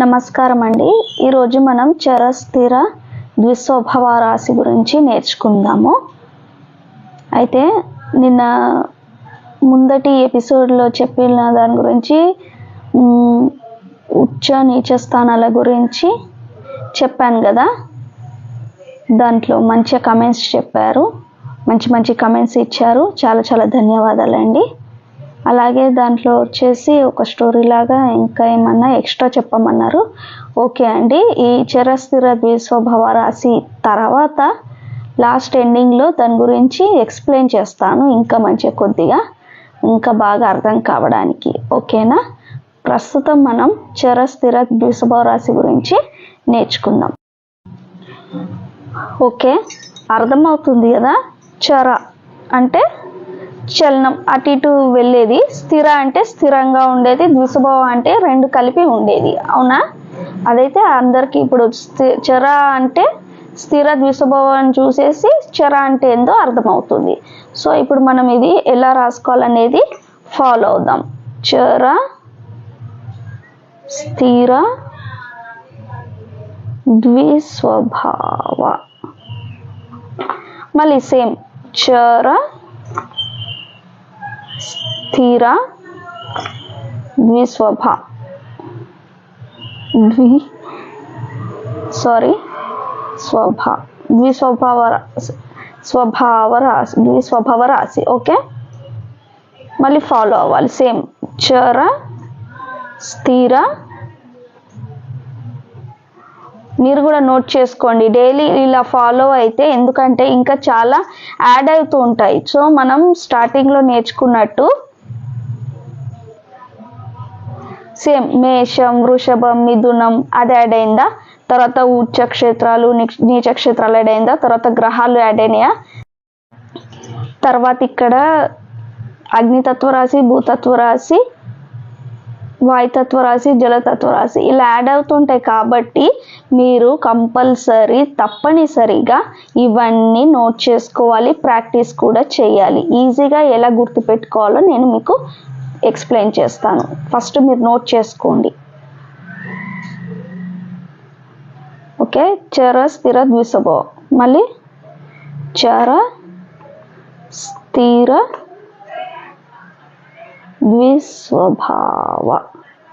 నమస్కారం అండి. ఈరోజు మనం చరస్థిర ద్విస్వభావ రాశి గురించి నేర్చుకుందాము. అయితే నిన్న ముందటి ఎపిసోడ్లో చెప్పిన దాని గురించి ఉచ్చ నీచ స్థానాల గురించి చెప్పాను కదా. దాంట్లో మంచి కమెంట్స్ చెప్పారు, మంచి కమెంట్స్ ఇచ్చారు. చాలా ధన్యవాదాలండి. అలాగే దాంట్లో వచ్చేసి ఒక స్టోరీ లాగా ఇంకా ఏమన్నా ఎక్స్ట్రా చెప్పమన్నారు. ఓకే అండి. ఈ చరస్థిర ద్విస్వభావ రాశి తర్వాత లాస్ట్ ఎండింగ్లో దాని గురించి ఎక్స్ప్లెయిన్ చేస్తాను, ఇంకా కొద్దిగా ఇంకా బాగా అర్థం కావడానికి. ఓకేనా? ప్రస్తుతం మనం చరస్థిర ద్విస్వభావ రాశి గురించి నేర్చుకుందాం. ఓకే, అర్థమవుతుంది కదా. చర అంటే చలనం, అటు ఇటు వెళ్ళేది. స్థిర అంటే స్థిరంగా ఉండేది. ద్విస్వభావం అంటే రెండు కలిపి ఉండేది. అవునా? అదైతే అందరికీ ఇప్పుడు చర అంటే స్థిర ద్విస్వభావాన్ని చూసేసి చర అంటే ఏందో అర్థమవుతుంది. సో ఇప్పుడు మనం ఇది ఎలా రాసుకోవాలనేది ఫాలో అవుదాం. చర స్థిర ద్విస్వభావ, మళ్ళీ సేమ్ చర స్థిర ద్విస్వభావ రాశి. ఓకే, మళ్ళీ ఫాలో అవ్వాలి. సేమ్ చర స్థిర. మీరు కూడా నోట్ చేసుకోండి, డైలీ ఇలా ఫాలో అయితే, ఎందుకంటే ఇంకా చాలా యాడ్ అవుతూ ఉంటాయి. సో మనం స్టార్టింగ్లో నేర్చుకున్నట్టు సేమ్ మేషం, వృషభం, మిథునం అది యాడ్ అయిందా, తర్వాత ఉచ్చ క్షేత్రాలు, నీచ క్షేత్రాలు యాడ్ అయిందా, తర్వాత గ్రహాలు యాడ్ అయినాయా, తర్వాత ఇక్కడ అగ్నితత్వ రాశి, భూతత్వ రాశి, వాయుతత్వ రాశి, జలతత్వ రాశి ఇలా యాడ్ అవుతుంటాయి. కాబట్టి మీరు కంపల్సరీ తప్పనిసరిగా ఇవన్నీ నోట్ చేసుకోవాలి, ప్రాక్టీస్ కూడా చేయాలి. ఈజీగా ఎలా గుర్తుపెట్టుకోవాలో నేను మీకు ఎక్స్ప్లెయిన్ చేస్తాను. ఫస్ట్ మీరు నోట్ చేసుకోండి. ఓకే, చర స్థిర ద్విస్వభావ, మళ్ళీ చర స్థిర ద్విస్వభావ.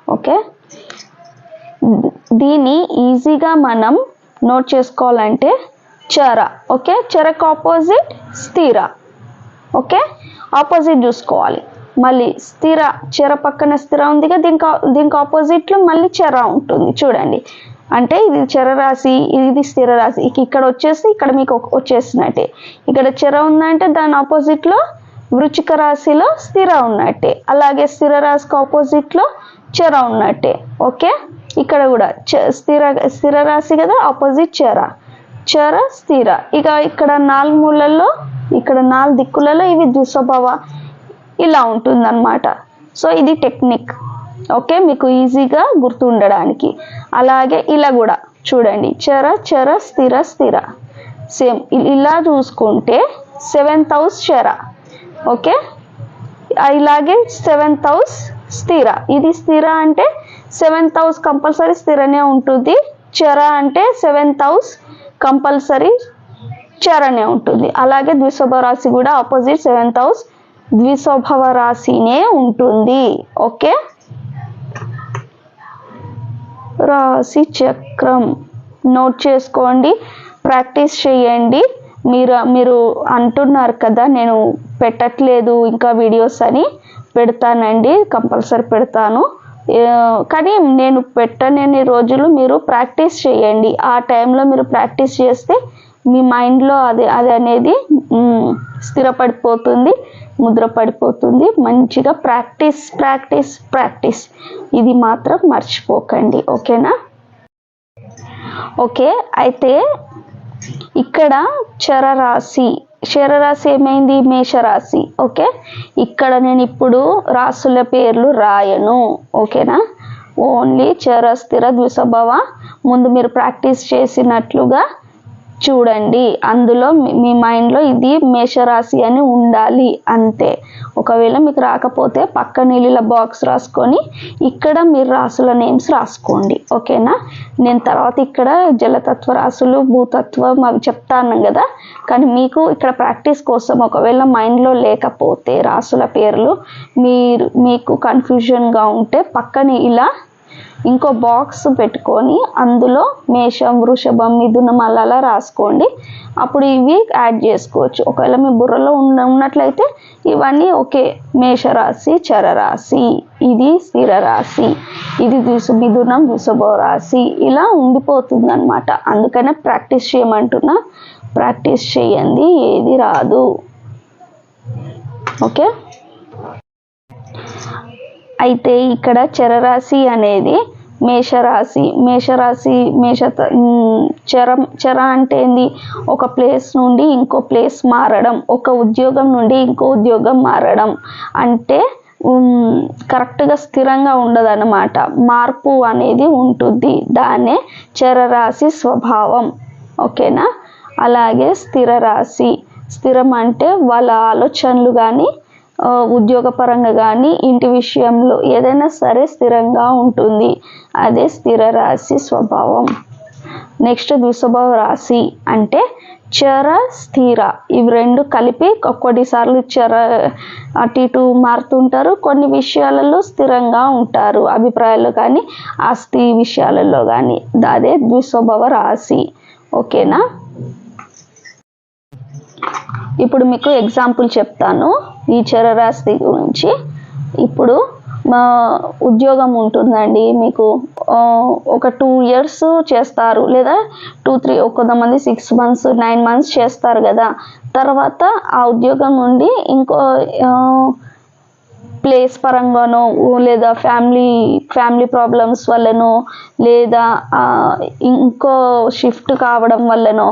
ఓకే, దీన్ని ఈజీగా మనం నోట్ చేసుకోవాలంటే చర. ఓకే, చరకు ఆపోజిట్ స్థిర. ఓకే, ఆపోజిట్ చూసుకోవాలి. మళ్ళీ స్థిర, చర పక్కన స్థిర ఉందిగా, దీనికి ఆపోజిట్లో మళ్ళీ చర ఉంటుంది. చూడండి, అంటే ఇది చర రాశి, ఇది స్థిర రాశి. ఇక్కడ వచ్చేసి ఇక్కడ మీకు వచ్చేసినట్టే. ఇక్కడ చర ఉందంటే దాని ఆపోజిట్లో వృచ్చిక రాశిలో స్థిర ఉన్నట్టే, అలాగే స్థిర రాశికి ఆపోజిట్లో చర ఉన్నట్టే. ఓకే, ఇక్కడ కూడా స్థిర రాశి కదా, ఆపోజిట్ చర స్థిర. ఇక ఇక్కడ 4 మూలల్లో, ఇక్కడ 4 దిక్కులలో ఇవి ద్విస్వభావ ఇలా ఉంటుందన్నమాట. సో ఇది టెక్నిక్. ఓకే, మీకు ఈజీగా గుర్తు ఉండడానికి. అలాగే ఇలా కూడా చూడండి, చర స్థిర. సేమ్ ఇలా చూసుకుంటే 7th హౌస్ చర. ఓకే, ఇలాగే 7th హౌస్ స్థిర. ఇది స్థిర అంటే 7th హౌస్ కంపల్సరీ స్థిరనే ఉంటుంది. చర అంటే 7th హౌస్ కంపల్సరీ చరనే ఉంటుంది. అలాగే ద్విస్వభావ రాశి కూడా ఆపోజిట్ 7th హౌస్ ద్విస్వభావ రాశినే ఉంటుంది. ఓకే, రాశి చక్రం నోట్ చేసుకోండి, ప్రాక్టీస్ చేయండి. మీరు అంటున్నారు కదా నేను పెట్టట్లేదు ఇంకా వీడియోస్ అని. పెడతానండి, కంపల్సరీ పెడతాను. కానీ నేను పెట్టనన్ని రోజులు మీరు ప్రాక్టీస్ చేయండి. ఆ టైంలో మీరు ప్రాక్టీస్ చేస్తే మీ మైండ్లో అది అనేది స్థిరపడిపోతుంది, ముద్ర పడిపోతుంది. మంచిగా ప్రాక్టీస్ ఇది మాత్రం మర్చిపోకండి. ఓకేనా? ఓకే, అయితే ఇక్కడ చరరాశి ఏమైంది? మేషరాశి. ఓకే, ఇక్కడ నేను ఇప్పుడు రాసుల పేర్లు రాయను. ఓకేనా? ఓన్లీ చర స్థిర ద్విస్వభావ ముందు మీరు ప్రాక్టీస్ చేసినట్లుగా చూడండి. అందులో మీ మైండ్లో ఇది మేషరాశి అని ఉండాలి అంతే. ఒకవేళ మీకు రాకపోతే పక్కన ఇలా బాక్స్ రాసుకొని ఇక్కడ మీరు రాసుల నేమ్స్ రాసుకోండి, ఓకేనా. నేను తర్వాత ఇక్కడ జలతత్వ రాసులు, భూతత్వం అవి చెప్తాను కదా, కానీ మీకు ఇక్కడ ప్రాక్టీస్ కోసం ఒకవేళ మైండ్లో లేకపోతే రాసుల పేర్లు మీకు కన్ఫ్యూజన్గా ఉంటే పక్కన ఇలా ఇంకో బాక్స్ పెట్టుకొని అందులో మేషం, వృషభం, మిథునం అలా రాసుకోండి. అప్పుడు ఇవి యాడ్ చేసుకోవచ్చు. ఒకవేళ మీ బుర్రలో ఉన్నట్లయితే ఇవన్నీ ఓకే, మేషరాశి, చరరాశి, ఇది స్థిర రాశి, ఇది మిథునం, వృషభ రాశి, ఇలా ఉండిపోతుంది అనమాట. అందుకనే ప్రాక్టీస్ చేయమంటున్నా, ప్రాక్టీస్ చేయండి, ఏది రాదు, ఓకే. అయితే ఇక్కడ చరరాశి అనేది మేషరాశి, చర అంటే ఏంది, ఒక ప్లేస్ నుండి ఇంకో ప్లేస్ మారడం, ఒక ఉద్యోగం నుండి ఇంకో ఉద్యోగం మారడం అంటే కరెక్ట్గా స్థిరంగా ఉండదన్నమాట, మార్పు అనేది ఉంటుంది, దాన్నే చరరాశి స్వభావం, ఓకేనా. అలాగే స్థిర రాశి, స్థిరం అంటే వాళ్ళ ఆలోచనలు కానీ ఉద్యోగపరంగా కానీ ఇంటి విషయంలో ఏదైనా సరే స్థిరంగా ఉంటుంది, అదే స్థిర రాశి స్వభావం. నెక్స్ట్ వృషభ రాశి అంటే చర, స్థిర, ఇవి రెండు కలిపి కొన్నిసార్లు అటు ఇటు మారుతుంటారు, కొన్ని విషయాలలో స్థిరంగా ఉంటారు, అభిప్రాయాల్లో కానీ ఆస్తి విషయాలలో కానీ, అదే ద్విస్వభావ రాశి, ఓకేనా. ఇప్పుడు మీకు ఎగ్జాంపుల్ చెప్తాను ఈ చరరాశి గురించి. ఇప్పుడు మా ఉద్యోగం ఉంటుందండి, మీకు ఒక 2 years చేస్తారు, లేదా 2-3, కొంతమంది 6 months 9 months చేస్తారు కదా. తర్వాత ఆ ఉద్యోగం నుండి ఇంకో ప్లేస్ పరంగానో, లేదా ఫ్యామిలీ ప్రాబ్లమ్స్ వల్లనో, లేదా ఇంకో షిఫ్ట్ కావడం వల్లనో,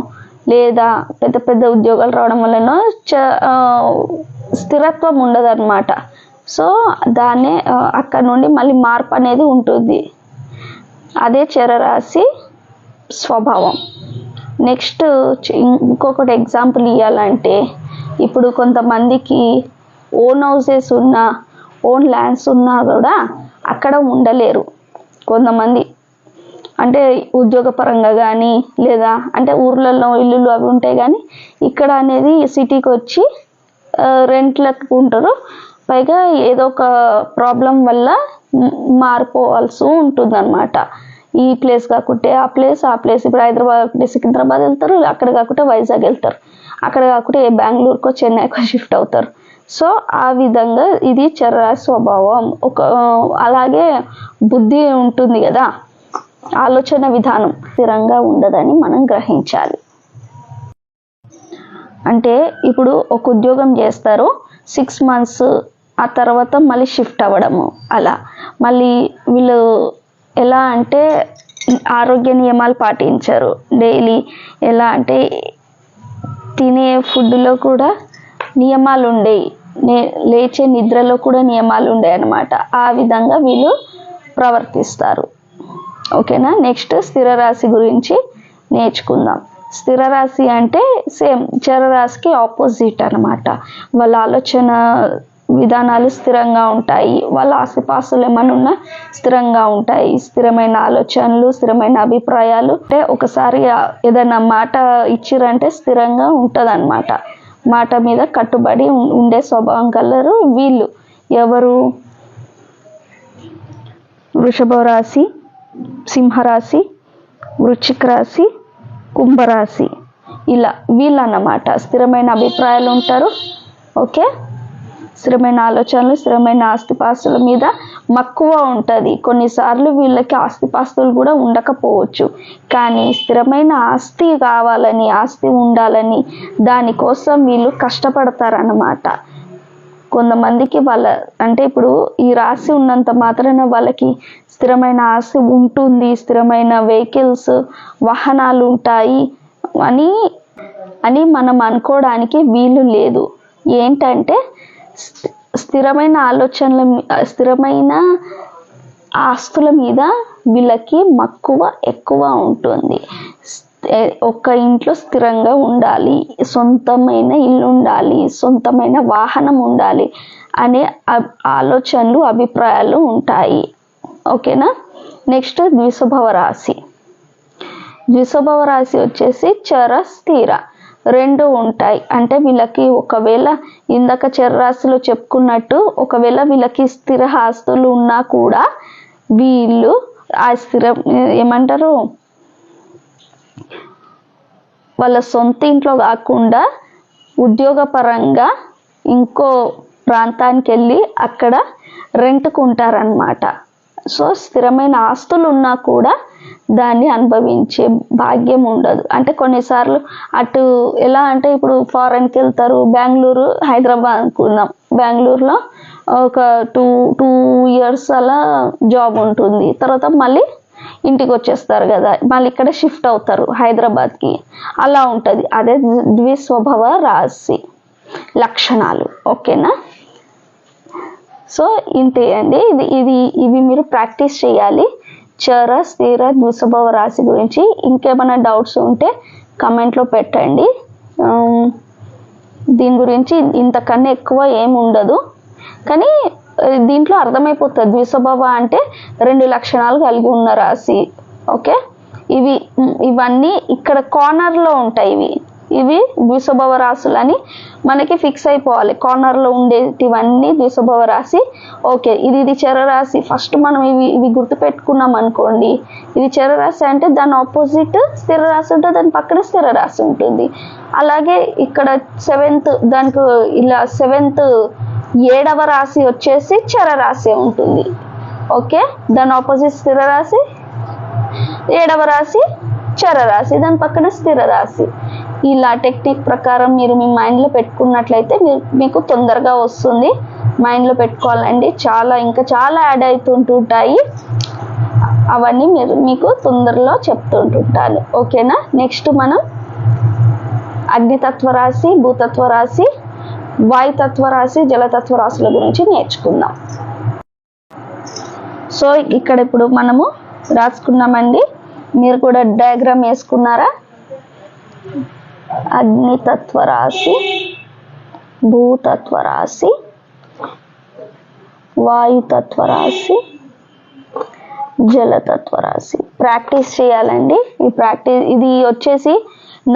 లేదా పెద్ద ఉద్యోగాలు రావడం వల్లనో స్థిరత్వం ఉండదన్నమాట. సో దాన్నే అక్కడ నుండి మళ్ళీ మార్పు అనేది ఉంటుంది, అదే చరరాశి స్వభావం. నెక్స్ట్ ఇంకొకటి ఎగ్జాంపుల్ ఇవ్వాలంటే, ఇప్పుడు కొంతమందికి ఓన్ హౌసెస్ ఉన్నా, ఓన్ ల్యాండ్స్ ఉన్నా కూడా అక్కడ ఉండలేరు కొంతమంది, అంటే ఉద్యోగపరంగా కానీ, లేదా అంటే ఊర్లలో ఇల్లులు అవి ఉంటాయి, కానీ ఇక్కడ అనేది సిటీకి వచ్చి రెంట్లకు ఉంటారు. పైగా ఏదో ఒక ప్రాబ్లం వల్ల మారిపోవాల్సి ఉంటుంది అనమాట. ఈ ప్లేస్ కాకుంటే ఆ ప్లేస్, ఇప్పుడు హైదరాబాద్ కాకుంటే సికింద్రాబాద్ వెళ్తారు, అక్కడ కాకుంటే వైజాగ్ వెళ్తారు, అక్కడ కాకుంటే బెంగళూరుకో చెన్నైకో షిఫ్ట్ అవుతారు. సో ఆ విధంగా ఇది చరరాశి స్వభావం. అలాగే బుద్ధి ఉంటుంది కదా, ఆలోచన విధానం స్థిరంగా ఉండదని మనం గ్రహించాలి. అంటే ఇప్పుడు ఒక ఉద్యోగం చేస్తారు 6 months, ఆ తర్వాత మళ్ళీ షిఫ్ట్ అవ్వడము, అలా మళ్ళీ వీళ్ళు ఎలా అంటే ఆరోగ్య నియమాలు పాటించరు డైలీ. ఎలా అంటే తినే ఫుడ్లో కూడా నియమాలు ఉండేవి, లేచే నిద్రలో కూడా నియమాలు ఉండేవి అన్నమాట. ఆ విధంగా వీళ్ళు ప్రవర్తిస్తారు, ఓకేనా. నెక్స్ట్ స్థిర రాశి గురించి నేర్చుకుందాం. స్థిర రాశి అంటే సేమ్ చరరాశికి ఆపోజిట్ అనమాట. వాళ్ళ ఆలోచన విధానాలు స్థిరంగా ఉంటాయి, వాళ్ళ ఆస్తిపాస్తులు ఏమైనా ఉన్నా స్థిరంగా ఉంటాయి, స్థిరమైన ఆలోచనలు, స్థిరమైన అభిప్రాయాలు. అంటే ఒకసారి ఏదైనా మాట ఇచ్చిరంటే స్థిరంగా ఉంటుంది అనమాట, మాట మీద కట్టుబడి ఉండే స్వభావం కలరు వీళ్ళు. ఎవరు? వృషభ రాశి, సింహరాశి, వృశ్చిక రాశి, కుంభరాశి, ఇలా వీళ్ళు అన్నమాట. స్థిరమైన అభిప్రాయాలు ఉంటారు, ఓకే. స్థిరమైన ఆలోచనలు, స్థిరమైన ఆస్తిపాస్తుల మీద మక్కువ ఉంటుంది. కొన్నిసార్లు వీళ్ళకి ఆస్తిపాస్తులు కూడా ఉండకపోవచ్చు, కానీ స్థిరమైన ఆస్తి కావాలని, ఆస్తి ఉండాలని దానికోసం వీళ్ళు కష్టపడతారన్నమాట. కొంతమందికి అంటే ఇప్పుడు ఈ రాశి ఉన్నంత మాత్రాన వాళ్ళకి స్థిరమైన ఆస్తి ఉంటుంది, స్థిరమైన వెహికల్స్, వాహనాలు ఉంటాయి అని మనం అనుకోవడానికి వీలు లేదు. ఏంటంటే స్థిరమైన స్థిరమైన ఆస్తుల మీద వీళ్ళకి మక్కువ ఎక్కువ ఉంటుంది. ఒక్క ఇంట్లో స్థిరంగా ఉండాలి, సొంతమైన ఇల్లు ఉండాలి, సొంతమైన వాహనం ఉండాలి అనే ఆలోచనలు అభిప్రాయాలు ఉంటాయి. ఓకేనా. నెక్స్ట్ ద్విస్వభావ రాశి. ద్విస్వభావ రాశి వచ్చేసి చర స్థిర రెండు ఉంటాయి. అంటే వీళ్ళకి ఒకవేళ ఇందాక చరరాశిలో చెప్పుకున్నట్టు ఒకవేళ వీళ్ళకి స్థిర ఆస్తులు ఉన్నా కూడా వీళ్ళు ఆ స్థిర ఏమంటారు వాళ్ళ సొంత ఇంట్లో కాకుండా ఉద్యోగపరంగా ఇంకో ప్రాంతానికి వెళ్ళి అక్కడ రెంట్కు ఉంటారనమాట. సో స్థిరమైన ఆస్తులు ఉన్నా కూడా దాన్ని అనుభవించే భాగ్యం ఉండదు. అంటే కొన్నిసార్లు అటు ఎలా అంటే ఇప్పుడు ఫారెన్కి వెళ్తారు, బెంగళూరు హైదరాబాద్ అనుకుందాం, బెంగళూరులో ఒక టూ ఇయర్స్ అలా జాబ్ ఉంటుంది, తర్వాత మళ్ళీ ఇంటికి వచ్చేస్తారు కదా, మళ్ళీ ఇక్కడ షిఫ్ట్ అవుతారు హైదరాబాద్కి, అలా ఉంటుంది. అదే ద్విస్వభావ రాశి లక్షణాలు. ఓకేనా. సో ఇంతే అండి. ఇవి మీరు ప్రాక్టీస్ చేయాలి. చర స్థిర ద్విస్వభావ రాశి గురించి ఇంకేమైనా డౌట్స్ ఉంటే కమెంట్లో పెట్టండి. దీని గురించి ఇంతకన్నా ఎక్కువ ఏమి ఉండదు, కానీ దీంట్లో అర్థమైపోతుంది ద్విస్వభావ అంటే 2 లక్షణాలు కలిగి ఉన్న రాశి. ఓకే. ఇవన్నీ ఇక్కడ కార్నర్లో ఉంటాయి. ఇవి ద్విస్వభావ రాశులని మనకి ఫిక్స్ అయిపోవాలి. కార్నర్లో ఉండేటివన్నీ ద్విస్వభావ రాశి. ఓకే, ఇది చరరాశి. ఫస్ట్ మనం ఇవి గుర్తుపెట్టుకున్నాం అనుకోండి, ఇది చరరాశి అంటే దాని ఆపోజిట్ స్థిర రాశి ఉంటుంది, దాని పక్కన స్థిర రాశి ఉంటుంది. అలాగే ఇక్కడ 7th దానికి ఇలా 7th 7వ రాశి వచ్చేసి చరరాశి ఉంటుంది. ఓకే, దాని ఆపోజిట్ స్థిర రాశి, 7వ రాశి చరరాశి, దాని పక్కన స్థిర రాశి. ఇలా టెక్నిక్ ప్రకారం మీరు మీ మైండ్లో పెట్టుకున్నట్లయితే మీకు తొందరగా వస్తుంది. మైండ్లో పెట్టుకోవాలండి. ఇంకా చాలా యాడ్ అవుతుంటుంటాయి, అవన్నీ మీకు తొందరలో చెప్తుంటుంటాను. ఓకేనా. నెక్స్ట్ మనం అగ్నితత్వ రాశి, భూతత్వ రాశి, వాయుతత్వ రాశి, జలతత్వ రాశుల గురించి నేర్చుకుందాం. సో ఇక్కడ ఇప్పుడు మనము రాసుకున్నామండి. మీరు కూడా డయాగ్రామ్ వేసుకున్నారా? అగ్నితత్వ రాశి, భూతత్వ రాశి, వాయుతత్వ రాశి, జలతత్వ రాశి. ప్రాక్టీస్ చేయాలండి. ఇది వచ్చేసి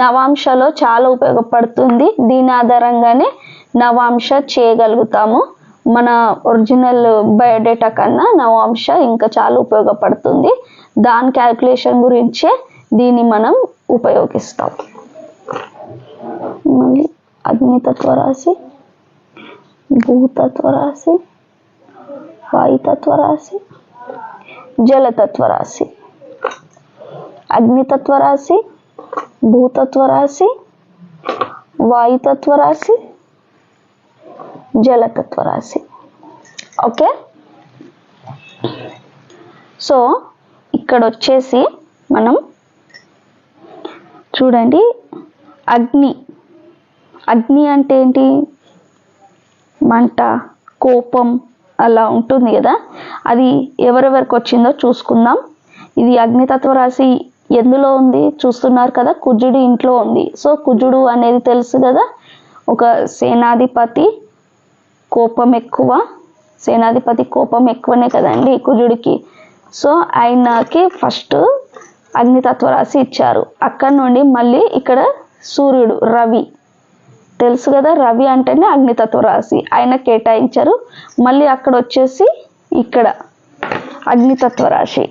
నవాంశలో చాలా ఉపయోగపడుతుంది. దీని ఆధారంగానే నవాంశ చేయగలుగుతాము. మన ఒరిజినల్ బయోడేటా కన్నా నవాంశ ఇంకా చాలా ఉపయోగపడుతుంది. దాని క్యాల్కులేషన్ గురించే దీన్ని మనం ఉపయోగిస్తాం. మళ్ళీ అగ్నితత్వ రాశి, భూతత్వ రాశి, వాయుతత్వ రాశి, జలతత్వ రాశి. అగ్నితత్వ రాశి, భూతత్వ రాశి, వాయుతత్వ రాశి, జలతత్వ రాశి. ఓకే. సో ఇక్కడ వచ్చేసి మనం చూడండి, అగ్ని అంటే ఏంటి? మంట, కోపం అలా ఉంటుంది కదా. అది ఎవరెవరికి వచ్చిందో చూసుకుందాం. ఇది అగ్నితత్వ రాశి ఎందులో ఉంది చూస్తున్నారు కదా, కుజుడి ఇంట్లో ఉంది. సో కుజుడు అనేది తెలుసు కదా, ఒక సేనాధిపతి, కోపం ఎక్కువ. సేనాధిపతి కోపం ఎక్కువనే కదండి కుజుడికి. సో ఆయనకి ఫస్ట్ అగ్నితత్వ రాశి ఇచ్చారు. అక్కడ నుండి మళ్ళీ ఇక్కడ సూర్యుడు, రవి తెలుసు కదా, రవి అంటేనే అగ్నితత్వ రాశి, ఆయన కేటాయించారు. మళ్ళీ అక్కడ వచ్చేసి ఇక్కడ అగ్నితత్వ రాశి.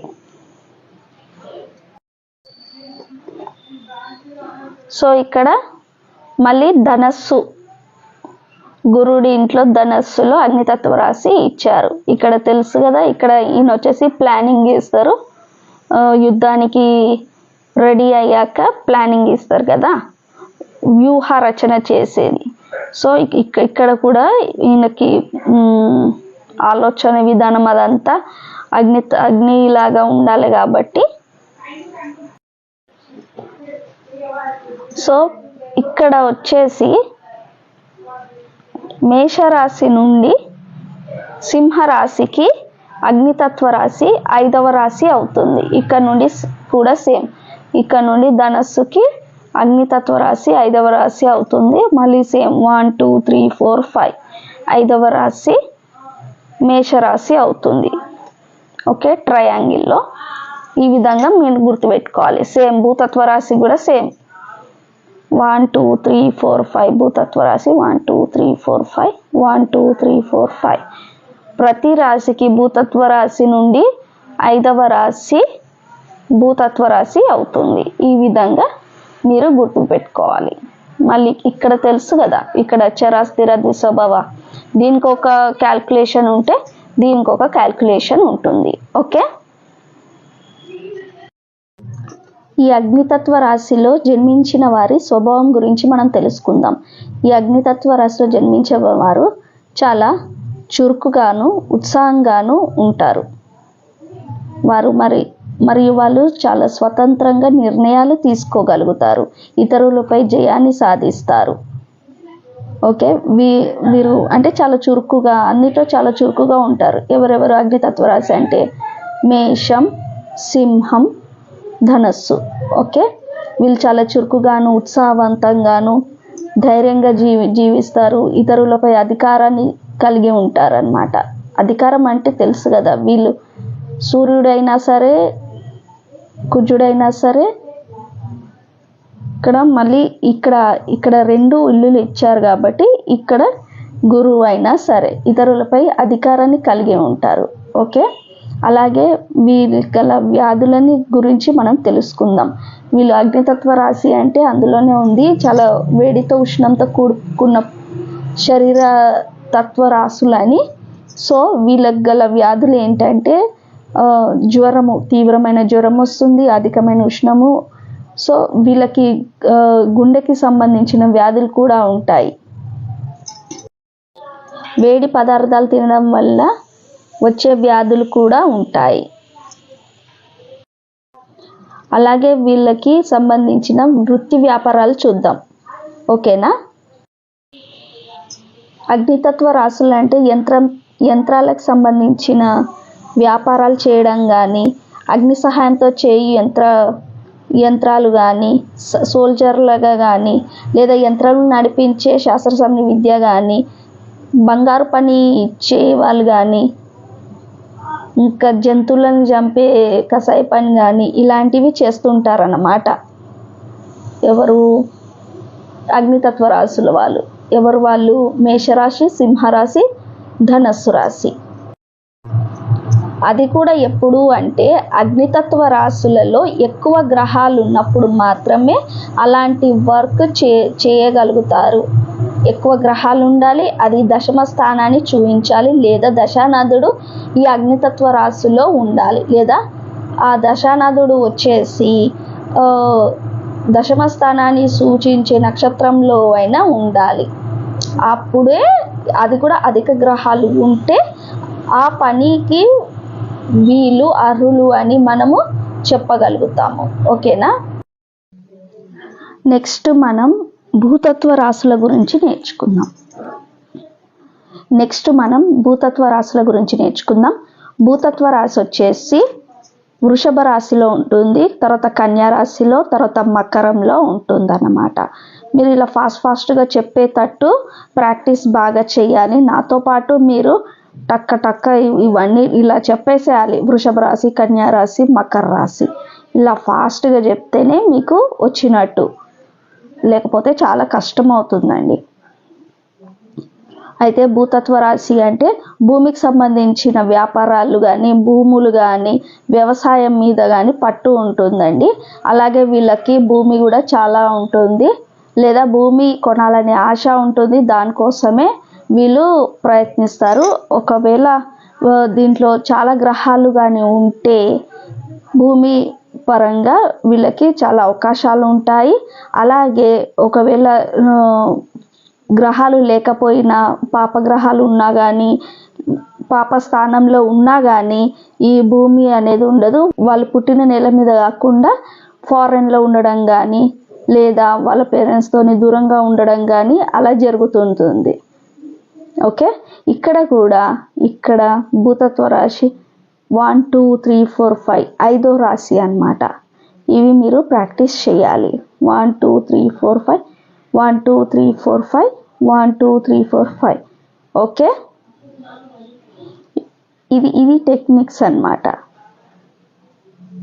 సో ఇక్కడ మళ్ళీ ధనస్సు, గురుడి ఇంట్లో ధనస్సులో అగ్నితత్వ రాశి ఇచ్చారు. ఇక్కడ తెలుసు కదా, ఇక్కడ ఈయన వచ్చేసి ప్లానింగ్ చేస్తారు. యుద్ధానికి రెడీ అయ్యాక ప్లానింగ్ ఇస్తారు కదా, వ్యూహ రచన చేసేది. సో ఇక్కడ కూడా ఈయనకి ఆలోచన విధానం అదంతా అగ్నిలాగా ఉండాలి కాబట్టి. సో ఇక్కడ వచ్చేసి మేషరాశి నుండి సింహరాశికి అగ్నితత్వ రాశి 5వ రాశి అవుతుంది. ఇక్కడ నుండి కూడా సేమ్ ఇక్కడ నుండి ధనస్సుకి అగ్నితత్వ రాశి 5వ రాశి అవుతుంది. మళ్ళీ సేమ్ 1 2 3 4 5 5వ రాశి మేషరాశి అవుతుంది. ఓకే, ట్రయాంగిల్లో ఈ విధంగా మీరు గుర్తుపెట్టుకోవాలి. సేమ్ భూతత్వ రాశి కూడా సేమ్ 1 2 3 4 5 భూతత్వ రాశి 1 2 3 4 5 1 2 3 4 5. ప్రతి రాశికి భూతత్వ రాశి నుండి 5వ రాశి భూతత్వ రాశి అవుతుంది. ఈ విధంగా మీరు గుర్తుపెట్టుకోవాలి. మళ్ళీ ఇక్కడ తెలుసు కదా, ఇక్కడ చర స్థిర ద్విస్వభావ, దీనికి ఒక క్యాల్కులేషన్ ఉంటే దీనికి ఒక క్యాల్కులేషన్ ఉంటుంది. ఓకే, ఈ అగ్నితత్వ రాశిలో జన్మించిన వారి స్వభావం గురించి మనం తెలుసుకుందాం. ఈ అగ్నితత్వ రాశిలో జన్మించే వారు చాలా చురుకుగాను ఉత్సాహంగాను ఉంటారు. మరియు వాళ్ళు చాలా స్వతంత్రంగా నిర్ణయాలు తీసుకోగలుగుతారు. ఇతరులపై జయాన్ని సాధిస్తారు. ఓకే, వీరు అంటే చాలా చురుకుగా, అన్నిట్లో చాలా చురుకుగా ఉంటారు. ఎవరెవరు అగ్నితత్వ రాశి అంటే మేషం, సింహం, ధనస్సు. ఓకే, వీళ్ళు చాలా చురుకుగాను ఉత్సాహవంతంగాను ధైర్యంగా జీవిస్తారు. ఇతరులపై అధికారాన్ని కలిగి ఉంటారన్నమాట. అధికారం అంటే తెలుసు కదా, వీళ్ళు సూర్యుడైనా సరే కుజుడైనా సరే, ఇక్కడ మళ్ళీ ఇక్కడ 2 ఇల్లులు ఇచ్చారు కాబట్టి ఇక్కడ గురువు అయినా సరే ఇతరులపై అధికారాన్ని కలిగి ఉంటారు. ఓకే, అలాగే వీళ్ళ గల వ్యాధులని గురించి మనం తెలుసుకుందాం. వీళ్ళు అగ్నితత్వ రాశి అంటే అందులోనే ఉంది, చాలా వేడితో ఉష్ణంతో కూడుకున్న శరీర తత్వ రాశులని. సో వీళ్ళకి గల వ్యాధులు ఏంటంటే జ్వరము, తీవ్రమైన జ్వరం వస్తుంది, అధికమైన ఉష్ణము. సో వీళ్ళకి గుండెకి సంబంధించిన వ్యాధులు కూడా ఉంటాయి. వేడి పదార్థాలు తినడం వల్ల వచ్చే వ్యాధులు కూడా ఉంటాయి. అలాగే వీళ్ళకి సంబంధించిన వృత్తి వ్యాపారాలు చూద్దాం. ఓకేనా, అగ్నితత్వ రాశులు అంటే యంత్రాలకు సంబంధించిన వ్యాపారాలు చేయడం కానీ, అగ్ని సహాయంతో చేయు యంత్రాలు కానీ, సోల్జర్లుగా కానీ, లేదా యంత్రాలను నడిపించే శాస్త్రసంబంధ విద్య కానీ, బంగారు పని చేయవాళ్ళు కానీ, ఇంకా జంతువులను చంపే కసాయ పని కానీ ఇలాంటివి చేస్తుంటారన్నమాట. ఎవరు అగ్నితత్వ రాశుల వాళ్ళు. ఎవరు వాళ్ళు? మేషరాశి, సింహరాశి, ధనస్సు రాశి. అది కూడా ఎప్పుడు అంటే అగ్నితత్వ రాశులలో ఎక్కువ గ్రహాలు ఉన్నప్పుడు మాత్రమే అలాంటి వర్క్ చేయగలుగుతారు. ఎక్కువ గ్రహాలు ఉండాలి, అది దశమ స్థానాన్ని చూపించాలి, లేదా దశానాథుడు ఈ అగ్నితత్వ రాశిలో ఉండాలి, లేదా ఆ దశానాథుడు వచ్చేసి దశమ స్థానాన్ని సూచించే నక్షత్రంలో అయినా ఉండాలి. అప్పుడే, అది కూడా అధిక గ్రహాలు ఉంటే ఆ పనికి వీళ్ళు అర్హులు అని మనము చెప్పగలుగుతాము. ఓకేనా, నెక్స్ట్ మనం భూతత్వ రాశుల గురించి నేర్చుకుందాం. భూతత్వ రాశి వచ్చేసి వృషభ రాశిలో ఉంటుంది, తర్వాత కన్యా రాశిలో, తర్వాత మకరంలో ఉంటుందన్నమాట. మీరు ఇలా ఫాస్ట్గా చెప్పేటట్టు ప్రాక్టీస్ బాగా చేయాలి. నాతో పాటు మీరు టక్క ఇవన్నీ ఇలా చెప్పేసేయాలి. వృషభ రాశి, కన్యా రాశి, మకర రాశి ఇలా ఫాస్ట్గా చెప్తేనే మీకు వచ్చినట్టు, లేకపోతే చాలా కష్టం అవుతుందండి. అయితే భూతత్వ రాశి అంటే భూమికి సంబంధించిన వ్యాపారాలు కానీ, భూములు కానీ, వ్యవసాయం మీద కానీ పట్టు ఉంటుందండి. అలాగే వీళ్ళకి భూమి కూడా చాలా ఉంటుంది, లేదా భూమి కొనాలనే ఆశ ఉంటుంది. దానికోసమే వీళ్ళు ప్రయత్నిస్తారు. ఒకవేళ దీంట్లో చాలా గ్రహాలు కానీ ఉంటే భూమి పరంగా వీళ్ళకి చాలా అవకాశాలు ఉంటాయి. అలాగే ఒకవేళ గ్రహాలు లేకపోయినా, పాపగ్రహాలు ఉన్నా కానీ, పాప స్థానంలో ఉన్నా కానీ ఈ భూమి అనేది ఉండదు. వాళ్ళు పుట్టిన నేల మీద కాకుండా ఫారెన్లో ఉండడం కానీ, లేదా వాళ్ళ పేరెంట్స్తోని దూరంగా ఉండడం కానీ అలా జరుగుతుంటుంది. ఓకే, ఇక్కడ భూతత్వ రాశి 1 2 3 4 5 5వ రాశి అన్నమాట. ఇవి మీరు ప్రాక్టీస్ చేయాలి. 1 2 3 4 5 1 2 3 4 5 1 2 3 4 5. ఓకే, ఇది టెక్నిక్స్ అన్నమాట.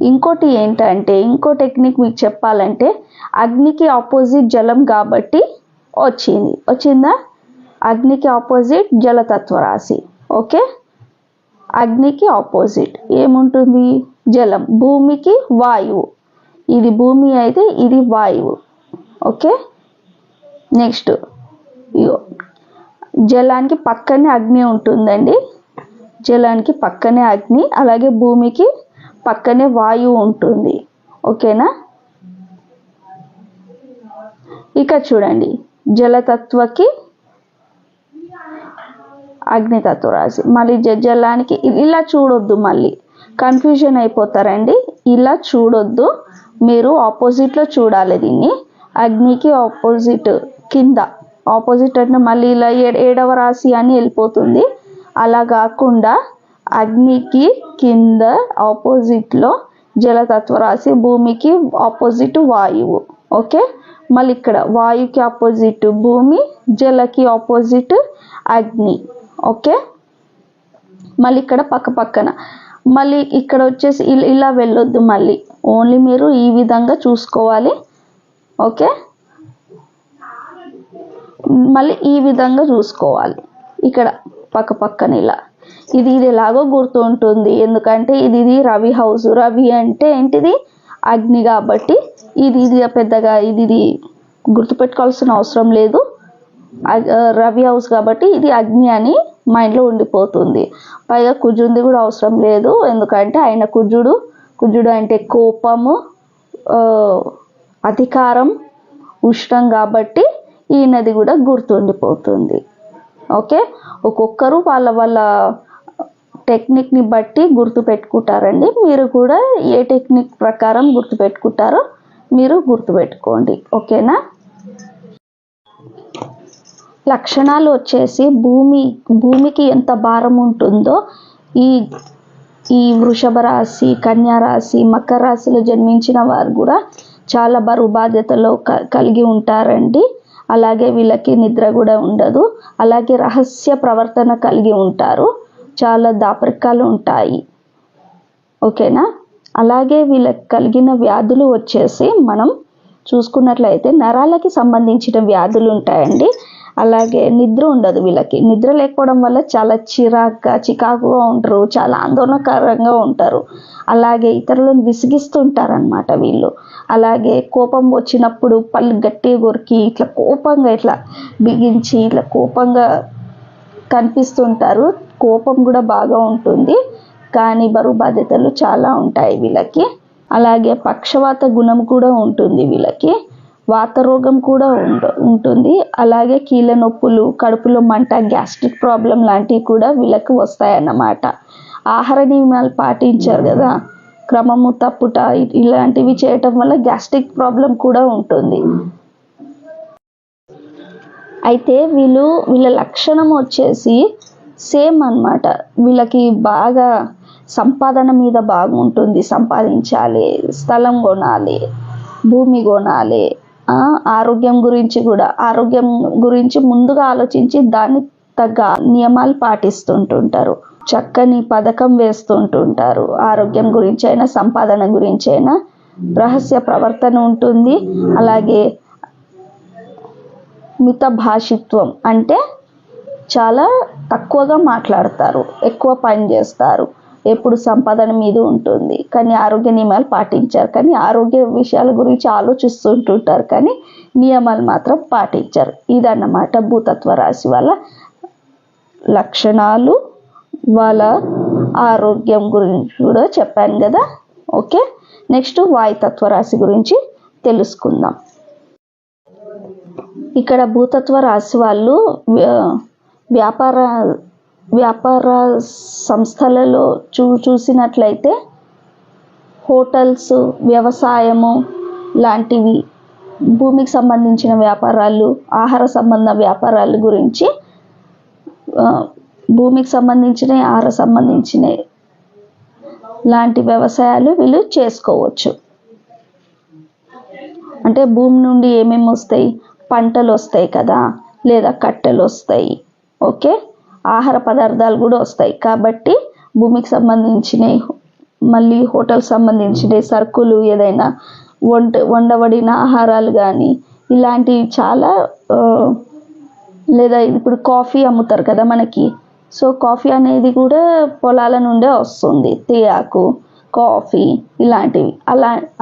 ఇంకోటి ఏంటంటే ఇంకో టెక్నిక్ మీకు చెప్పాలంటే అగ్నికి ఆపోజిట్ జలం కాబట్టి వచ్చిందా? అగ్నికి ఆపోజిట్ జలతత్వ రాశి. ఓకే, అగ్నికి ఆపోజిట్ ఏముంటుంది? జలం. భూమికి వాయువు. ఇది భూమి అయితే ఇది వాయువు. ఓకే, నెక్స్ట్ జలానికి పక్కనే అగ్ని ఉంటుందండి. జలానికి పక్కనే అగ్ని, అలాగే భూమికి పక్కనే వాయువు ఉంటుంది. ఓకేనా? ఇక చూడండి, జలతత్వకి అగ్నితత్వ రాశి. మళ్ళీ జలానికి ఇలా చూడొద్దు, మళ్ళీ కన్ఫ్యూజన్ అయిపోతారండి. ఇలా చూడొద్దు, మీరు ఆపోజిట్లో చూడాలి దీన్ని. అగ్నికి ఆపోజిట్ కింద, ఆపోజిట్ అంటే మళ్ళీ ఇలా 7వ రాశి అని వెళ్ళిపోతుంది. అలా కాకుండా అగ్నికి కింద ఆపోజిట్లో జలతత్వ రాశి, భూమికి ఆపోజిట్ వాయువు. ఓకే, మళ్ళీ ఇక్కడ వాయుకి ఆపోజిట్ భూమి, జలకి ఆపోజిట్ అగ్ని. ఓకే, మళ్ళీ ఇక్కడ పక్కన, మళ్ళీ ఇక్కడ వచ్చేసి ఇలా వెళ్ళొద్దు, మళ్ళీ ఓన్లీ మీరు ఈ విధంగా చూసుకోవాలి. ఓకే, మళ్ళీ ఈ విధంగా చూసుకోవాలి. ఇక్కడ పక్కన ఇలా ఇది ఎలాగో గుర్తు ఉంటుంది, ఎందుకంటే ఇది రవి హౌస్. రవి అంటే ఏంటిది? అగ్ని. కాబట్టి ఇది పెద్దగా ఇది గుర్తుపెట్టుకోవాల్సిన అవసరం లేదు. రవి హౌస్ కాబట్టి ఇది అగ్ని అని మైండ్లో ఉండిపోతుంది. పైగా కుజుంది కూడా అవసరం లేదు, ఎందుకంటే ఆయన కుజుడు అంటే కోపము, అధికారం, ఉష్ణం కాబట్టి ఈయనది కూడా గుర్తుండిపోతుంది. ఓకే, ఒక్కొక్కరు వాళ్ళ టెక్నిక్ని బట్టి గుర్తుపెట్టుకుంటారండి. మీరు కూడా ఏ టెక్నిక్ ప్రకారం గుర్తుపెట్టుకుంటారో మీరు గుర్తుపెట్టుకోండి. ఓకేనా? లక్షణాలు వచ్చేసి భూమికి ఎంత భారం ఉంటుందో ఈ వృషభ రాశి, కన్యా రాశి, మకర రాశిలో జన్మించిన వారు కూడా చాలా బరువు బాధ్యతలో కలిగి ఉంటారండి. అలాగే వీళ్ళకి నిద్ర కూడా ఉండదు. అలాగే రహస్య ప్రవర్తన కలిగి ఉంటారు. చాలా దాపరికాలు ఉంటాయి. ఓకేనా? అలాగే వీళ్ళకి కలిగిన వ్యాధులు వచ్చేసి మనం చూసుకున్నట్లయితే నరాలకి సంబంధించిన వ్యాధులు ఉంటాయండి. అలాగే నిద్ర ఉండదు వీళ్ళకి. నిద్ర లేకపోవడం వల్ల చాలా చికాకుగా ఉంటారు, చాలా ఆందోళనకరంగా ఉంటారు. అలాగే ఇతరులను విసిగిస్తుంటారు అన్నమాట వీళ్ళు. అలాగే కోపం వచ్చినప్పుడు పళ్ళు గట్టిగా కొరికి ఇట్లా కోపంగా ఇట్లా బిగించి ఇట్లా కోపంగా కనిపిస్తుంటారు. కోపం కూడా బాగా ఉంటుంది, కానీ బరువు బాధ్యతలు చాలా ఉంటాయి వీళ్ళకి. అలాగే పక్షవాత గుణం కూడా ఉంటుంది వీళ్ళకి. వాత రోగం కూడా ఉంటుంది. అలాగే కీళ్ళ నొప్పులు, కడుపులో మంట, గ్యాస్ట్రిక్ ప్రాబ్లం లాంటివి కూడా వీళ్ళకి వస్తాయన్నమాట. ఆహార నియమాలు పాటించారు కదా, క్రమము తప్పుట ఇలాంటివి చేయటం వల్ల గ్యాస్ట్రిక్ ప్రాబ్లం కూడా ఉంటుంది. అయితే వీళ్ళ లక్షణం వచ్చేసి సేమ్ అన్నమాట. వీళ్ళకి బాగా సంపాదన మీద బాగుంటుంది. సంపాదించాలి, స్థలం కొనాలి, భూమి కొనాలి. ఆరోగ్యం గురించి ముందుగా ఆలోచించి దానికి తగ్గ నియమాలు పాటిస్తుంటుంటారు. చక్కని పథకం వేస్తుంటుంటారు. ఆరోగ్యం గురించి అయినా, సంపాదన గురించి అయినా. రహస్య ప్రవర్తన ఉంటుంది. అలాగే మిత భాషిత్వం అంటే చాలా తక్కువగా మాట్లాడతారు, ఎక్కువ పని చేస్తారు. ఎప్పుడు సంపాదన మీద ఉంటుంది, కానీ ఆరోగ్య నియమాలు పాటించారు. కానీ ఆరోగ్య విషయాల గురించి ఆలోచిస్తుంటుంటారు, కానీ నియమాలు మాత్రం పాటించారు. ఇదన్నమాట భూతత్వ రాశి వాళ్ళ లక్షణాలు. వాళ్ళ ఆరోగ్యం గురించి కూడా చెప్పాను కదా. ఓకే, నెక్స్ట్ వాయుతత్వ రాశి గురించి తెలుసుకుందాం. ఇక్కడ భూతత్వ రాశి వాళ్ళు వ్యాపార సంస్థలలో చూసినట్లయితే హోటల్స్, వ్యవసాయము లాంటివి, భూమికి సంబంధించిన వ్యాపారాలు, ఆహార సంబంధ వ్యాపారాల గురించి, భూమికి సంబంధించిన, ఆహార సంబంధించిన లాంటి వ్యవసాయాలు వీళ్ళు చేసుకోవచ్చు. అంటే భూమి నుండి ఏమేమి వస్తాయి, పంటలు వస్తాయి కదా, లేదా కట్టెలు వస్తాయి, ఓకే, ఆహార పదార్థాలు కూడా వస్తాయి. కాబట్టి భూమికి సంబంధించినవి, మళ్ళీ హోటల్ సంబంధించినవి, సరుకులు, ఏదైనా వండబడిన ఆహారాలు కానీ ఇలాంటివి చాలా, లేదా ఇప్పుడు కాఫీ అమ్ముతారు కదా మనకి, సో కాఫీ అనేది కూడా పొలాల నుండే వస్తుంది, టీ ఆకు, కాఫీ ఇలాంటివి.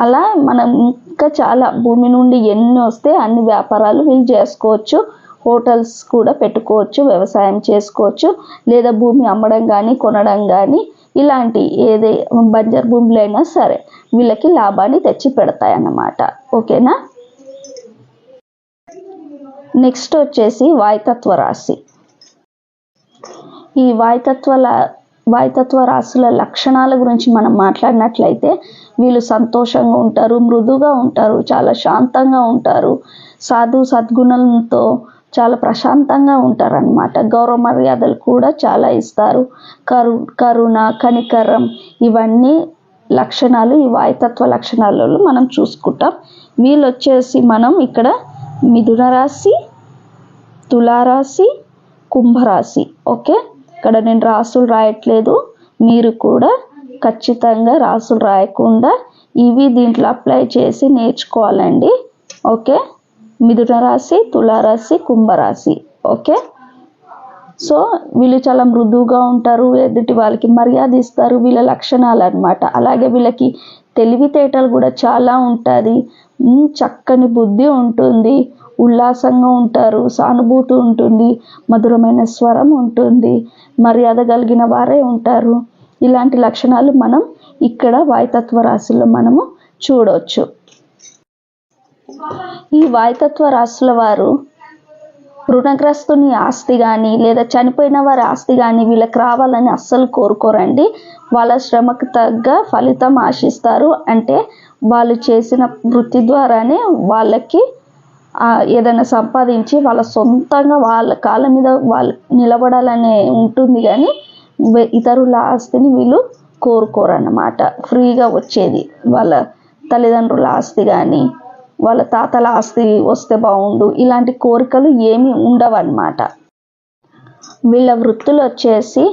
అలా మనం ఇంకా చాలా భూమి నుండి ఎన్ని వస్తే అన్ని వ్యాపారాలు వీళ్ళు చేసుకోవచ్చు. హోటల్స్ కూడా పెట్టుకోవచ్చు, వ్యవసాయం చేసుకోవచ్చు, లేదా భూమి అమ్మడం కానీ కొనడం కానీ ఇలాంటి ఏదే బంజర్ భూములు అయినా సరే వీళ్ళకి లాభాన్ని తెచ్చి పెడతాయి అన్నమాట. ఓకేనా. నెక్స్ట్ వచ్చేసి వాయుతత్వ రాశి. ఈ వాయుతత్వ రాశుల లక్షణాల గురించి మనం మాట్లాడినట్లయితే వీళ్ళు సంతోషంగా ఉంటారు, మృదుగా ఉంటారు, చాలా శాంతంగా ఉంటారు, సద్గుణంతో చాలా ప్రశాంతంగా ఉంటారు అన్నమాట. గౌరవ మర్యాదలు కూడా చాలా ఇస్తారు. కరుణ, కనికరం ఇవన్నీ లక్షణాలు ఈ వాయుతత్వ లక్షణాలలో మనం చూసుకుంటాం. వీళ్ళు వచ్చేసి మనం ఇక్కడ మిథున రాశి, తులారాశి, కుంభరాశి. ఓకే, ఇక్కడ నేను రాసులు రాయట్లేదు, మీరు కూడా ఖచ్చితంగా రాసులు రాయకుండా ఇవి దీంట్లో అప్లై చేసి నేర్చుకోవాలండి. ఓకే, మిథున రాశి, తులారాశి, కుంభరాశి. ఓకే, సో వీళ్ళు చాలా మృదువుగా ఉంటారు, ఎదుటి వాళ్ళకి మర్యాద ఇస్తారు, వీళ్ళ లక్షణాలు అన్నమాట. అలాగే వీళ్ళకి తెలివితేటలు కూడా చాలా ఉంటుంది, చక్కని బుద్ధి ఉంటుంది, ఉల్లాసంగా ఉంటారు, సానుభూతి ఉంటుంది, మధురమైన స్వరం ఉంటుంది, మర్యాద కలిగిన వారే ఉంటారు. ఇలాంటి లక్షణాలు మనం ఇక్కడ వాయుతత్వ రాశుల్లో మనము చూడవచ్చు. ఈ వాయుతత్వ రాశుల వారు రుణగ్రస్తుని ఆస్తి కానీ లేదా చనిపోయిన వారి ఆస్తి కానీ వీళ్ళకి రావాలని అస్సలు కోరుకోరండి. వాళ్ళ శ్రమకు తగ్గ ఫలితం ఆశిస్తారు. అంటే వాళ్ళు చేసిన వృత్తి ద్వారానే వాళ్ళకి ఏదైనా సంపాదించి వాళ్ళ సొంతంగా వాళ్ళ కాళ్ళ మీద వాళ్ళు నిలబడాలనే ఉంటుంది, కానీ ఇతరుల ఆస్తిని వీళ్ళు కోరుకోరు అన్నమాట. ఫ్రీగా వచ్చేది వాళ్ళ తల్లిదండ్రుల ఆస్తి కానీ వాళ్ళ తాతల ఆస్తి వస్తే బాగుండు ఇలాంటి కోరికలు ఏమీ ఉండవన్నమాట. వీళ్ళ వృత్తులు వచ్చేసి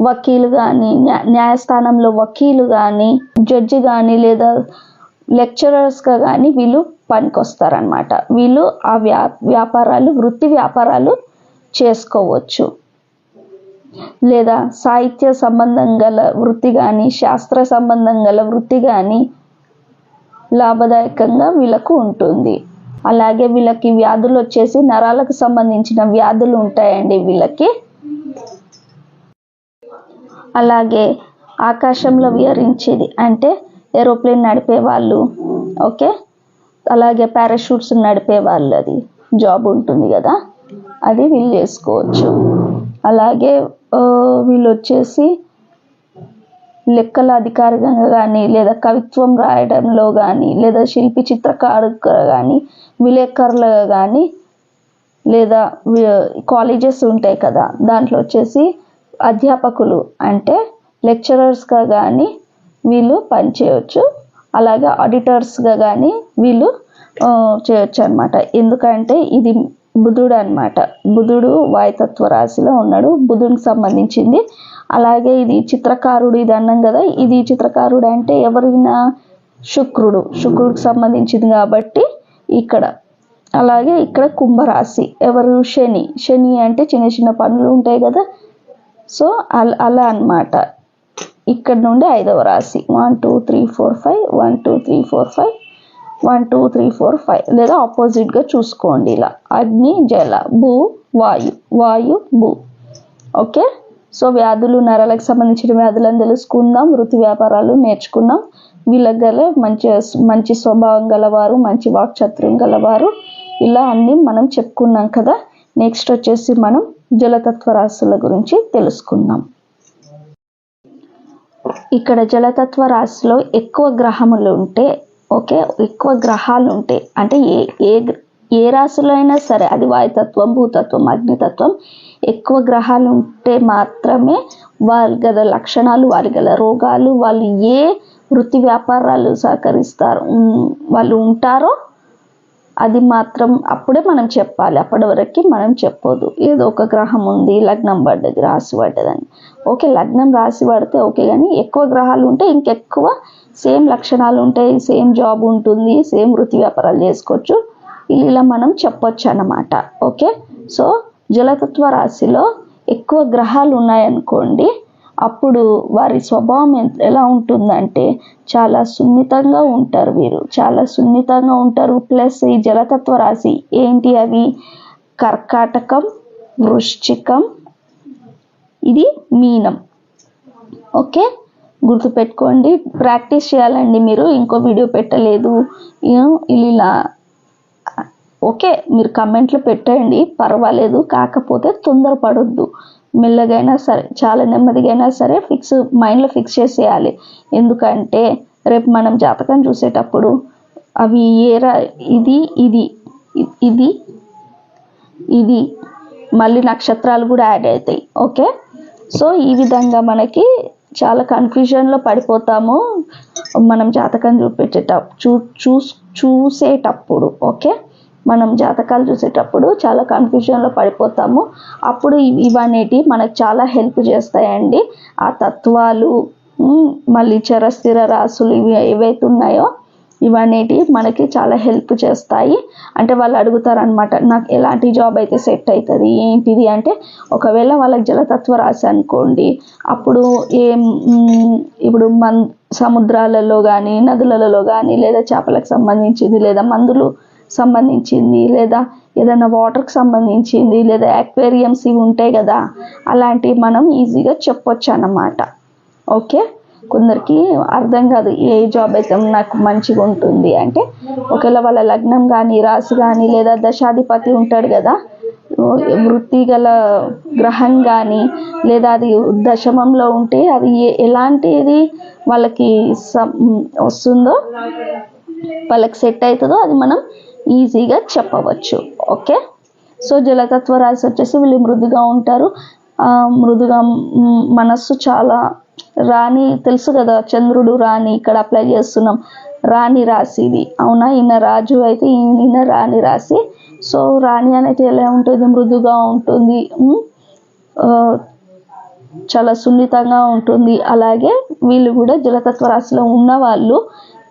వకీలు కానీ, న్యాయస్థానంలో వకీలు కానీ, జడ్జి కానీ లేదా లెక్చరర్స్గా కానీ వీళ్ళు పనికొస్తారనమాట. వీళ్ళు ఆ వృత్తి వ్యాపారాలు చేసుకోవచ్చు. లేదా సాహిత్య సంబంధం గల వృత్తి కానీ, శాస్త్ర సంబంధం గల వృత్తి కానీ లాభదాయకంగా వీళ్ళకు ఉంటుంది. అలాగే వీళ్ళకి వ్యాధులు వచ్చేసి నరాలకు సంబంధించిన వ్యాధులు ఉంటాయండి వీళ్ళకి. అలాగే ఆకాశంలో విహరించేది అంటే ఏరోప్లేన్ నడిపే వాళ్ళు, ఓకే, అలాగే పారాషూట్స్ నడిపే వాళ్ళు, అది జాబ్ ఉంటుంది కదా, అది వీళ్ళు చేసుకోవచ్చు. అలాగే వీళ్ళు వచ్చేసి లెక్కల అధికారిగా కానీ లేదా కవిత్వం రాయడంలో కానీ లేదా శిల్పి చిత్రకారుగా కానీ విలేకరులుగా కానీ లేదా కాలేజెస్ ఉంటాయి కదా దాంట్లో వచ్చేసి అధ్యాపకులు అంటే లెక్చరర్స్గా కానీ వీళ్ళు పనిచేయవచ్చు. అలాగే ఆడిటర్స్గా కానీ వీళ్ళు చేయొచ్చు అనమాట. ఎందుకంటే ఇది బుధుడు అనమాట. బుధుడు వాయుతత్వ రాశిలో ఉన్నాడు, బుధునికి సంబంధించింది. అలాగే ఇది చిత్రకారుడు, ఇది అన్నాం కదా, ఇది చిత్రకారుడు అంటే ఎవరైనా శుక్రుడికి సంబంధించింది కాబట్టి ఇక్కడ. అలాగే ఇక్కడ కుంభరాశి ఎవరు, శని అంటే చిన్న చిన్న పనులు ఉంటాయి కదా, సో అలా అన్నమాట. ఇక్కడ నుండి 5వ రాశి 1 2 3 4 5 1 2 3 4 5 1 2 3 4 5 లేదా ఆపోజిట్గా చూసుకోండి ఇలా అగ్ని, జల, భూ, వాయు, భూ. ఓకే, సో వ్యాధులు, నరాలకు సంబంధించిన వ్యాధులను తెలుసుకుందాం, వృత్తి వ్యాపారాలు నేర్చుకుందాం. వీళ్ళకి గల మంచి స్వభావం గలవారు, మంచి వాక్చాతుర్యం గలవారు, ఇలా అన్నీ మనం చెప్పుకున్నాం కదా. నెక్స్ట్ వచ్చేసి మనం జలతత్వ రాశుల గురించి తెలుసుకుందాం. ఇక్కడ జలతత్వ రాశిలో ఎక్కువ గ్రహములు ఉంటే, ఓకే, ఎక్కువ గ్రహాలు ఉంటాయి అంటే ఏ రాశిలో అయినా సరే, అది వాయుతత్వం, భూతత్వం, అగ్నితత్వం, ఎక్కువ గ్రహాలు ఉంటే మాత్రమే వారి గల లక్షణాలు, వారి గల రోగాలు, వాళ్ళు ఏ వృత్తి వ్యాపారాలు సహకరిస్తారు వాళ్ళు ఉంటారో అది మాత్రం అప్పుడే మనం చెప్పాలి, అప్పటి వరకు మనం చెప్పొద్దు. ఏదో ఒక గ్రహం ఉంది, లగ్నం పడ్డది, రాసి పడ్డదని. ఓకే, లగ్నం రాసి పడితే ఓకే, కానీ ఎక్కువ గ్రహాలు ఉంటే ఇంకెక్కువ సేమ్ లక్షణాలు ఉంటాయి, సేమ్ జాబ్ ఉంటుంది, సేమ్ వృత్తి వ్యాపారాలు చేసుకోవచ్చు, ఇలా మనం చెప్పొచ్చు అన్నమాట. ఓకే, సో జలతత్వ రాశిలో ఎక్కువ గ్రహాలు ఉన్నాయనుకోండి, అప్పుడు వారి స్వభావం ఎలా ఉంటుందంటే చాలా సున్నితంగా ఉంటారు, వీరు చాలా సున్నితంగా ఉంటారు. ప్లస్ ఈ జలతత్వ రాశి ఏంటి అవి? కర్కాటకం, వృశ్చికం, ఇది మీనం. ఓకే, గుర్తుపెట్టుకోండి, ప్రాక్టీస్ చేయాలండి మీరు. ఇంకో వీడియో పెట్టలేదు ఇలా. ఓకే, మీరు కమెంట్లు పెట్టండి, పర్వాలేదు, కాకపోతే తొందరపడొద్దు. మెల్లగైనా సరే, చాలా నెమ్మదిగైనా సరే మైండ్లో ఫిక్స్ చేసేయాలి. ఎందుకంటే రేపు మనం జాతకం చూసేటప్పుడు అవి ఇది ఇది ఇది ఇది మళ్ళీ నక్షత్రాలు కూడా యాడ్ అవుతాయి. ఓకే, సో ఈ విధంగా మనకి చాలా కన్ఫ్యూజన్లో పడిపోతాము మనం జాతకం చూసేటప్పుడు. ఓకే, మనం జాతకాలు చూసేటప్పుడు చాలా కన్ఫ్యూజన్లో పడిపోతాము. అప్పుడు ఇవనేటి మనకు చాలా హెల్ప్ చేస్తాయండి. ఆ తత్వాలు, మళ్ళీ చరస్థిర రాసులు ఏవైతే ఉన్నాయో ఇవనేటి మనకి చాలా హెల్ప్ చేస్తాయి. అంటే వాళ్ళు అడుగుతారనమాట, నాకు ఎలాంటి జాబ్ అయితే సెట్ అవుతుంది ఏంటిది అంటే, ఒకవేళ వాళ్ళకి జలతత్వ రాశి అనుకోండి, అప్పుడు ఇప్పుడు సముద్రాలలో కానీ, నదులలో కానీ, లేదా చేపలకు సంబంధించింది, లేదా మందులు సంబంధించింది, లేదా ఏదైనా వాటర్కి సంబంధించింది, లేదా అక్వేరియంస్ ఇవి ఉంటాయి కదా, అలాంటివి మనం ఈజీగా చెప్పొచ్చు అన్నమాట. ఓకే, కొందరికి అర్థం కాదు ఏ జాబ్ అయితే నాకు మంచిగా ఉంటుంది అంటే, ఒకవేళ వాళ్ళ లగ్నం కానీ, రాశి కానీ, లేదా దశాధిపతి ఉంటాడు కదా, వృత్తి గల గ్రహం కానీ, లేదా అది దశమంలో ఉంటే అది ఎలాంటిది వాళ్ళకి వస్తుందో, వాళ్ళకి సెట్ అవుతుందో అది మనం ఈజీగా చెప్పవచ్చు. ఓకే, సో జలతత్వ రాశి వచ్చేసి వీళ్ళు మృదుగా ఉంటారు. మృదుగా మనస్సు చాలా రాణి, తెలుసు కదా, చంద్రుడు రాణి, ఇక్కడ అప్లై చేస్తున్నాం, రాణి రాశి ఇది. అవునా, ఈయన రాజు అయితే ఈయన రాణి రాశి. సో రాణి అనేది ఎలా ఉంటుంది? మృదుగా ఉంటుంది, చాలా సున్నితంగా ఉంటుంది. అలాగే వీళ్ళు కూడా జలతత్వ రాశిలో ఉన్న వాళ్ళు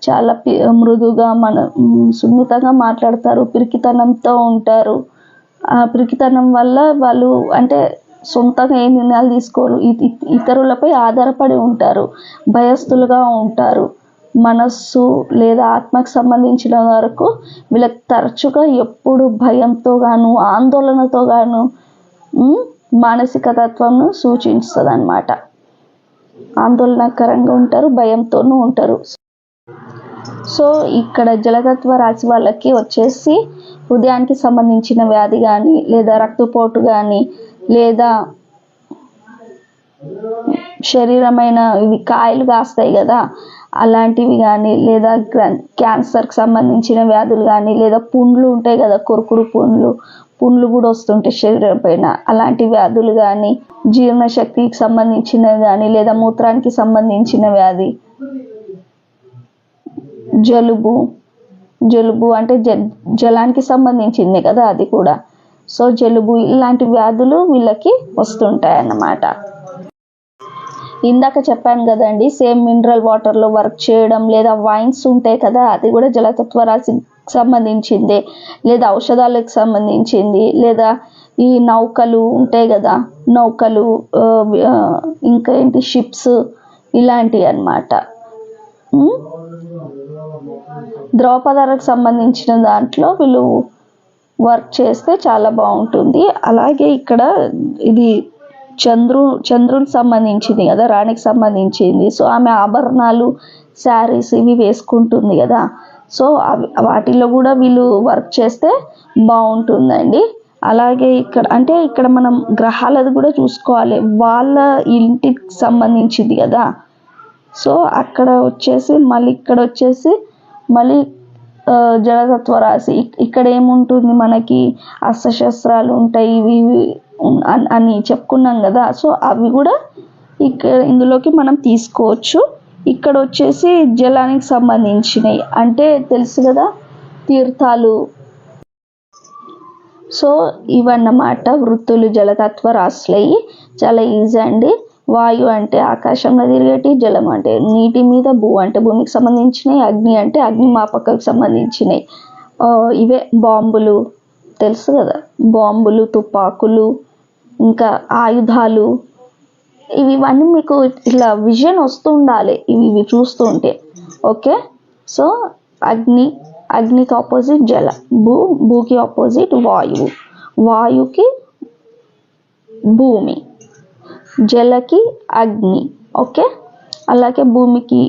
చాలా మృదుగా సున్నితంగా మాట్లాడతారు, పిరికితనంతో ఉంటారు. ఆ పిరికితనం వల్ల వాళ్ళు అంటే సొంతంగా ఏ నిర్ణయాలు తీసుకోరు, ఇతరులపై ఆధారపడి ఉంటారు, భయస్థులుగా ఉంటారు. మనస్సు లేదా ఆత్మకు సంబంధించిన వరకు వీళ్ళకి తరచుగా ఎప్పుడు భయంతో గాను, ఆందోళనతో గాను మానసిక తత్వంను సూచిస్తుంది అన్నమాట. ఆందోళనకరంగా ఉంటారు, భయంతోనూ ఉంటారు. సో ఇక్కడ జలతత్వ రాశి వాళ్ళకి వచ్చేసి హృదయానికి సంబంధించిన వ్యాధి కానీ, లేదా రక్తపోటు కానీ, లేదా శరీరమైన ఇవి కాయలు కాస్తాయి కదా అలాంటివి కానీ, లేదా క్యాన్సర్కి సంబంధించిన వ్యాధులు కానీ, లేదా పుండ్లు ఉంటాయి కదా, కొరుకుడు పుండ్లు కూడా వస్తుంటాయి శరీరం పైన, అలాంటి వ్యాధులు కానీ, జీర్ణశక్తికి సంబంధించినవి కానీ, లేదా మూత్రానికి సంబంధించిన వ్యాధి, జలుబు అంటే జలానికి సంబంధించింది కదా అది కూడా. సో జలుబు ఇలాంటి వ్యాధులు వీళ్ళకి వస్తుంటాయి అన్నమాట. ఇందాక చెప్పాను కదండి, సేమ్ మినరల్ వాటర్లో వర్క్ చేయడం, లేదా వైన్స్ ఉంటాయి కదా, అది కూడా జలతత్వ రాశికి సంబంధించింది, లేదా ఔషధాలకు సంబంధించింది, లేదా ఈ నౌకలు ఉంటాయి కదా, నౌకలు, ఇంకా ఏంటి షిప్స్, ఇలాంటివి అన్నమాట. ద్రవ పదార్థాలకు సంబంధించిన దాంట్లో వీళ్ళు వర్క్ చేస్తే చాలా బాగుంటుంది. అలాగే ఇక్కడ ఇది చంద్రునికి సంబంధించింది కదా, రాణికి సంబంధించింది. సో ఆమె ఆభరణాలు, శారీస్ ఇవి వేసుకుంటుంది కదా, సో వాటిల్లో కూడా వీళ్ళు వర్క్ చేస్తే బాగుంటుందండి. అలాగే ఇక్కడ మనం గ్రహాలది కూడా చూసుకోవాలి, వాళ్ళ ఇంటికి సంబంధించింది కదా. సో అక్కడ వచ్చేసి మళ్ళీ ఇక్కడ వచ్చేసి మళ్ళీ జలతత్వ రాశి, ఇక్కడ ఏముంటుంది మనకి అస్త్రశస్త్రాలు ఉంటాయి, ఇవి అని చెప్పుకున్నాం కదా. సో అవి కూడా ఇందులోకి మనం తీసుకోవచ్చు. ఇక్కడ వచ్చేసి జలానికి సంబంధించినవి అంటే తెలుసు కదా, తీర్థాలు, సో ఇవన్నమాట వృత్తులు జలతత్వ రాశులయ్యి. చాలా ఈజీ అండి. వాయు అంటే ఆకాశంలో తిరిగేటి, జలం అంటే నీటి మీద, భూ అంటే భూమికి సంబంధించినవి, అగ్ని అంటే అగ్నిమాపకకు సంబంధించినవి. ఇవే బాంబులు తెలుసు కదా, బాంబులు, తుపాకులు, ఇంకా ఆయుధాలు, ఇవన్నీ మీకు ఇట్లా విజన్ వస్తూ ఉండాలి ఇవి చూస్తుంటే. ఓకే, సో అగ్నికి ఆపోజిట్ జల, భూకి ఆపోజిట్ వాయువు, వాయుకి భూమి, జలకి అగ్ని. ఓకే, అలాగే భూమికి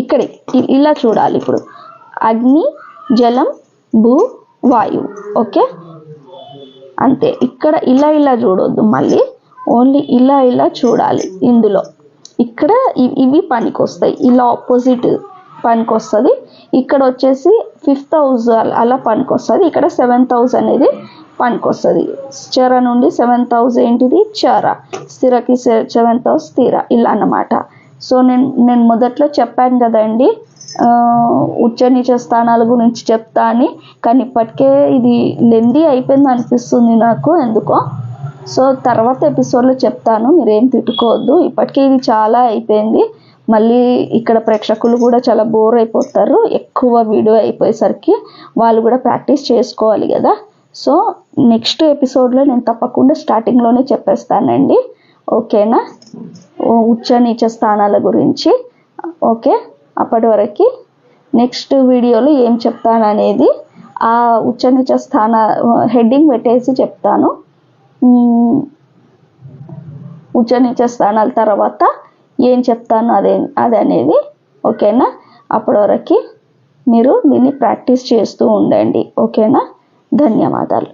ఇక్కడ ఇలా చూడాలి. ఇప్పుడు అగ్ని, జలం, భూ, వాయువు. ఓకే, అంతే. ఇక్కడ ఇలా చూడొద్దు, మళ్ళీ ఓన్లీ ఇలా చూడాలి. ఇందులో ఇక్కడ ఇవి పనికి వస్తాయి, ఇలా ఆపోజిట్ పనికి వస్తుంది. ఇక్కడ వచ్చేసి 5th హౌస్ అలా పనికి వస్తుంది. ఇక్కడ 7th హౌస్ అనేది పనికి వస్తుంది. చర నుండి 7th హౌస్ ఏంటిది చర, స్థిరకి 7th హౌస్ స్థిర, ఇలా అన్నమాట. సో నేను మొదట్లో చెప్పాను కదండి ఉచ్చ నీచ స్థానాల గురించి చెప్తా అని, కానీ ఇప్పటికే ఇది లెందీ అయిపోయింది అనిపిస్తుంది నాకు ఎందుకో. సో తర్వాత ఎపిసోడ్లో చెప్తాను, మీరేం తిట్టుకోవద్దు. ఇప్పటికే ఇది చాలా అయిపోయింది. మళ్ళీ ఇక్కడ ప్రేక్షకులు కూడా చాలా బోర్ అయిపోతారు ఎక్కువ వీడియో అయిపోయేసరికి. వాళ్ళు కూడా ప్రాక్టీస్ చేసుకోవాలి కదా. సో నెక్స్ట్ ఎపిసోడ్లో నేను తప్పకుండా స్టార్టింగ్లోనే చెప్పేస్తానండి. ఓకేనా, ఉచ్చ నీచ స్థానాల గురించి. ఓకే, అప్పటి వరకు నెక్స్ట్ వీడియోలో ఏం చెప్తాను అనేది ఆ ఉచ్చ నీచ స్థాన హెడ్డింగ్ పెట్టేసి చెప్తాను. ఉచ్చ నీచ స్థానాల తర్వాత ఏం చెప్తాను అది అనేది. ఓకేనా, అప్పటి వరకు మీరు దీన్ని ప్రాక్టీస్ చేస్తూ ఉండండి. ఓకేనా, ధన్యవాదాలు.